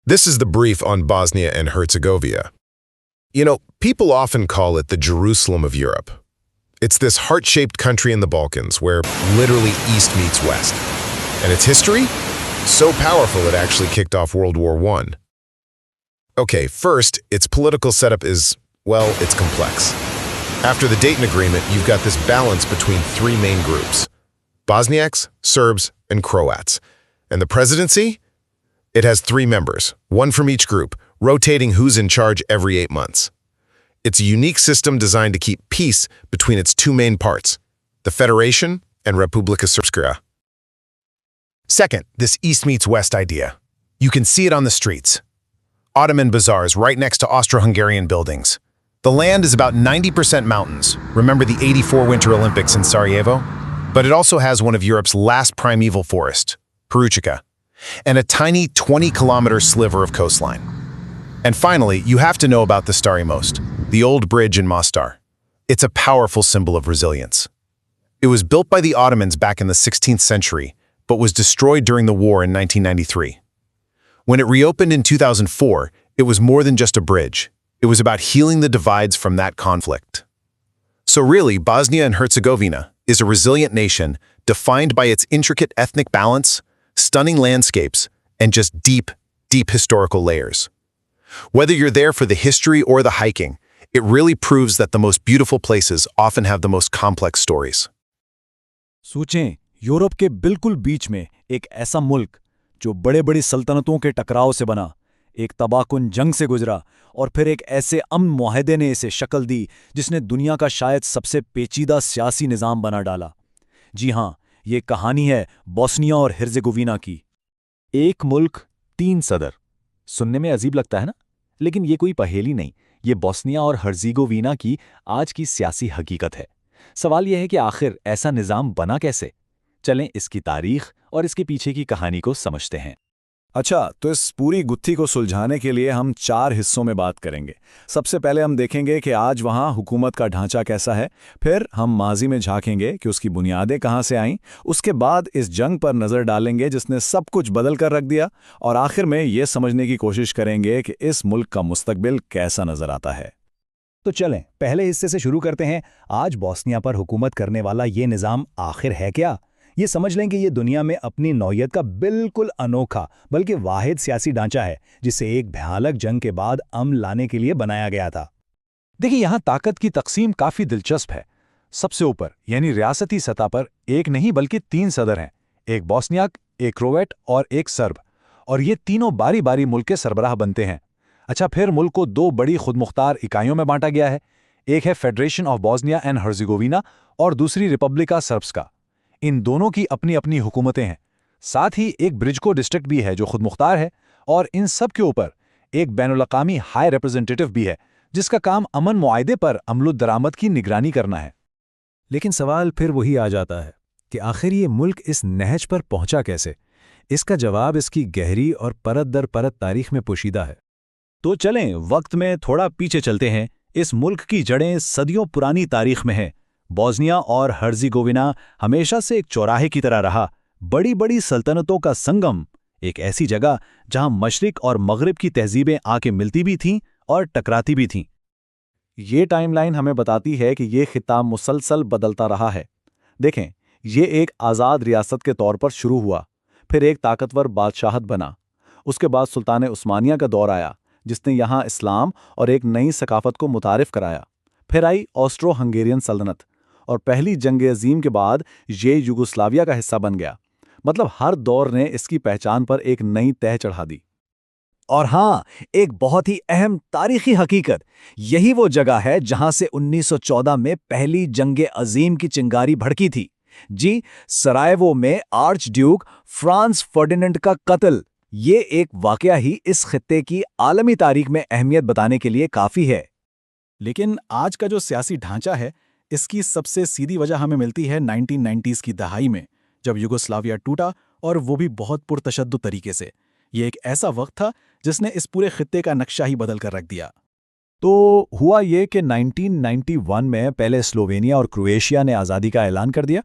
This is the brief on Bosnia and Herzegovina. People often call it the Jerusalem of Europe. It's this heart-shaped country in the Balkans where literally East meets West. And its history? So powerful it actually kicked off World War I. Okay, first, its political setup is, it's complex. After the Dayton Agreement, you've got this balance between three main groups: Bosniaks, Serbs, and Croats. And the presidency? It has three members, one from each group, rotating who's in charge every 8 months. It's a unique system designed to keep peace between its two main parts, the Federation and Republika Srpska. Second, this East meets West idea. You can see it on the streets. Ottoman bazaars right next to Austro-Hungarian buildings. The land is about 90% mountains. Remember the '84 Winter Olympics in Sarajevo? But it also has one of Europe's last primeval forests, Perućica, and a tiny 20-kilometer sliver of coastline. And finally, you have to know about the Stari Most, the old bridge in Mostar. It's a powerful symbol of resilience. It was built by the Ottomans back in the 16th century, but was destroyed during the war in 1993. When it reopened in 2004, it was more than just a bridge. It was about healing the divides from that conflict. So really, Bosnia and Herzegovina is a resilient nation defined by its intricate ethnic balance, stunning landscapes, and just deep, deep historical layers. Whether you're there for the history or the hiking, it really proves that the most beautiful places often have the most complex stories. सोचें, Europe के बिल्कुल बीच में एक ऐसा मुल्क जो बड़े-बड़ी सल्तनतों के टकराव से बना, एक तबाहकुन जंग से गुजरा और फिर एक ऐसे अमन मुआहदे ने इसे शक्ल दी जिसने दुनिया का शायद सबसे पेचीदा सियासी निज़ाम बना डाला। जी हाँ, ये कहानी है बोस्निया और हिर्ज़ेगोविना की। एक मुल्क, तीन सदर। सुनने में अजीब लगता है ना? लेकिन ये कोई पहेली नहीं, ये बोस्निया और हर्ज़ेगोविना की आज की सियासी हकीकत है। सवाल यह है कि आखिर ऐसा निज़ाम बना कैसे? चलें इसकी तारीख और इसके पीछे की कहानी को समझते हैं। अच्छा, तो इस पूरी गुत्थी को सुलझाने के लिए हम 4 हिस्सों में बात करेंगे। सबसे पहले हम देखेंगे कि आज वहाँ हुकूमत का ढांचा कैसा है, फिर हम माजी में झांकेंगे कि उसकी बुनियादें कहाँ से आईं, उसके बाद इस जंग पर नज़र डालेंगे जिसने सब कुछ बदल कर रख दिया, और आखिर में ये समझने की कोशिश करेंगे कि इस मुल्क का मुस्तकबिल कैसा नज़र आता है। तो चलें, पहले हिस्से से शुरू करते हैं। आज बोस्निया पर हुकूमत करने वाला ये निज़ाम आखिर है क्या? ये समझ लें कि ये दुनिया में अपनी नौयत का बिल्कुल अनोखा बल्कि वाहिद सियासी ढांचा है जिसे एक भयानक जंग के बाद अमन लाने के लिए बनाया गया था। देखिए, यहाँ ताकत की तकसीम काफ़ी दिलचस्प है। सबसे ऊपर यानी रियासती सतह पर एक नहीं बल्कि 3 सदर हैं, एक बोस्नियाक, एक क्रोएट और एक सर्ब, और ये तीनों बारी बारी मुल्क के सरबराह बनते हैं। अच्छा, फिर मुल्क को 2 बड़ी खुदमुख्तार इकाइयों में बांटा गया है। एक है फेडरेशन ऑफ बोस्निया एंड हर्ज़ेगोविना और दूसरी रिपब्लिका सर्ब्सका। इन दोनों की अपनी अपनी हुकूमतें हैं। साथ ही एक ब्रिजको डिस्ट्रिक्ट भी है जो खुद मुख्तार है, और इन सब के ऊपर एक बैनुल-अक़वामी हाई रिप्रेजेंटेटिव भी है जिसका काम अमन मुआहदे पर अमल दरामद की निगरानी करना है। लेकिन सवाल फिर वही आ जाता है कि आखिर ये मुल्क इस नहज पर पहुंचा कैसे? इसका जवाब इसकी गहरी और परत दर परत तारीख में पोशीदा है। तो चलें वक्त में थोड़ा पीछे चलते हैं। इस मुल्क की जड़ें सदियों पुरानी तारीख में हैं। बोस्निया और हर्ज़ेगोविना हमेशा से एक चौराहे की तरह रहा, बड़ी बड़ी सल्तनतों का संगम, एक ऐसी जगह जहां मशरिक और मगरिब की तहजीबें आके मिलती भी थीं और टकराती भी थीं। ये टाइमलाइन हमें बताती है कि ये खिताब मुसलसल बदलता रहा है। देखें, ये एक आज़ाद रियासत के तौर पर शुरू हुआ, फिर एक ताकतवर बादशाहत बना, उसके बाद सुल्तान उस्मानिया का दौर आया जिसने यहाँ इस्लाम और एक नई सकाफत को मुतारिफ कराया। फिर आई ऑस्ट्रो हंगेरियन सल्तनत, और पहली जंग अजीम के बाद ये यूगोस्लाविया का हिस्सा बन गया। मतलब हर दौर ने इसकी पहचान पर एक नई तह चढ़ा दी। और हाँ, एक बहुत ही अहम तारीखी हकीकत, यही वो जगह है जहां से 1914 में पहली जंग अजीम की चिंगारी भड़की थी। जी, सरायवो में आर्च ड्यूक फ्रांस फर्डिनेंड का कत्ल। ये एक वाकया ही इस खित्ते की आलमी तारीख में अहमियत बताने के लिए काफ़ी है। लेकिन आज का जो सियासी ढांचा है, इसकी सबसे सीधी वजह हमें मिलती है 1990s की दहाई में, जब यूगोस्लाविया टूटा, और वो भी बहुत पुरतशद्दुद तरीके से। ये एक ऐसा वक्त था जिसने इस पूरे खित्ते का नक्शा ही बदल कर रख दिया। तो हुआ ये कि 1991 में पहले स्लोवेनिया और क्रोएशिया ने आज़ादी का ऐलान कर दिया।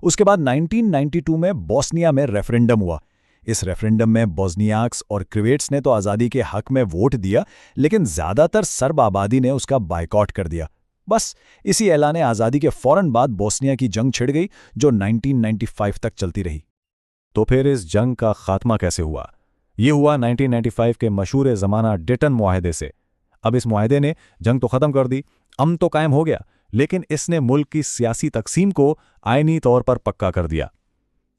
उसके बाद 1992 में बोस्निया में रेफरेंडम हुआ। इस रेफरेंडम में बोस्नियाक्स और क्रोएट्स ने तो आज़ादी के हक में वोट दिया, लेकिन ज़्यादातर सर्ब आबादी ने उसका बायकॉट कर दिया। बस इसी ऐलान आज़ादी के फौरन बाद बोस्निया की जंग छिड़ गई, जो 1995 तक चलती रही। तो फिर इस जंग का खात्मा कैसे हुआ? ये हुआ 1995 के मशहूर ज़माना डेटन मुआहदे से। अब इस मुआहदे ने जंग तो ख़त्म कर दी, अमन तो कायम हो गया, लेकिन इसने मुल्क की सियासी तकसीम को आईनी तौर पर पक्का कर दिया।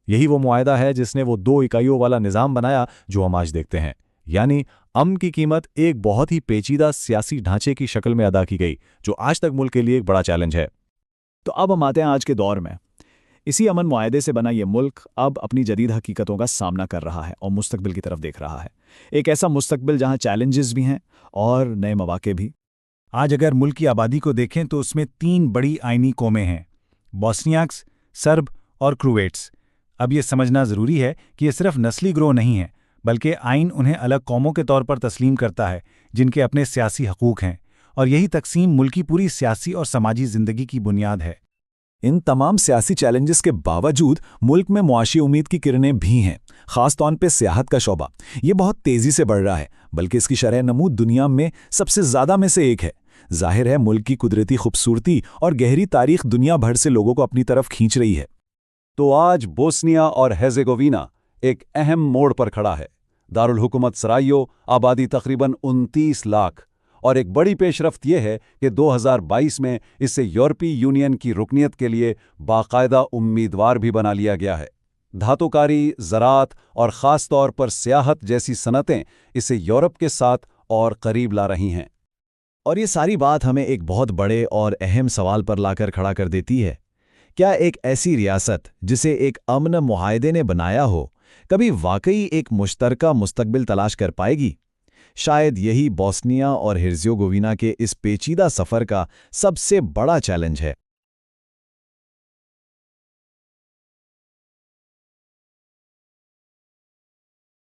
यही वो मुआहदा है जिसने वो 2 इकाइयों वाला निज़ाम बनाया जो हम आज देखते हैं। यानी अमन की कीमत एक बहुत ही पेचीदा सियासी ढांचे की शक्ल में अदा की गई, जो आज तक मुल्क के लिए एक बड़ा चैलेंज है। तो अब हम आते हैं आज के दौर में। इसी अमन मुआहदे से बना ये मुल्क अब अपनी जदीद हकीकतों का सामना कर रहा है और मुस्तकबिल की तरफ देख रहा है। एक ऐसा मुस्तकबिल जहां चैलेंजेस भी हैं और नए मौके भी। आज अगर मुल्क की आबादी को देखें तो उसमें 3 बड़ी आइनी कौमें हैं, बोस्नियाक्स, सर्ब और क्रोएट्स। अब ये समझना ज़रूरी है कि ये सिर्फ नस्ली ग्रोह नहीं है, बल्कि आइन उन्हें अलग कौमों के तौर पर तस्लीम करता है जिनके अपने सियासी हकूक़ हैं, और यही तकसीम मुल्क की पूरी सियासी और समाजी ज़िंदगी की बुनियाद है। इन तमाम सियासी चैलेंजेस के बावजूद मुल्क में मुआशी उम्मीद की किरणें भी हैं, खास तौर पे सियाहत का शोबा। ये बहुत तेज़ी से बढ़ रहा है, बल्कि इसकी शरह नमूद दुनिया में सबसे ज़्यादा में से एक है। जाहिर है मुल्क की कुदरती खूबसूरती और गहरी तारीख दुनिया भर से लोगों को अपनी तरफ खींच रही है। तो आज बोस्निया और हेजेगोविना एक अहम मोड़ पर खड़ा है। दारुल हुकूमत सरायो, आबादी तकरीबन 29 लाख, और एक बड़ी पेशरफ्त यह है कि 2022 में इसे यूरोपीय यूनियन की रुकनियत के लिए बाकायदा उम्मीदवार भी बना लिया गया है। धातुकारी, ज़राअत और ख़ास तौर पर सियाहत जैसी सनतें इसे यूरोप के साथ और करीब ला रही हैं। और ये सारी बात हमें एक बहुत बड़े और अहम सवाल पर लाकर खड़ा कर देती है। क्या एक ऐसी रियासत जिसे एक अमन मुआहदे ने बनाया हो, कभी वाकई एक मुश्तरका मुस्तकबिल तलाश कर पाएगी? शायद यही बोस्निया और हिर्ज़ेगोविना के इस पेचीदा सफ़र का सबसे बड़ा चैलेंज है।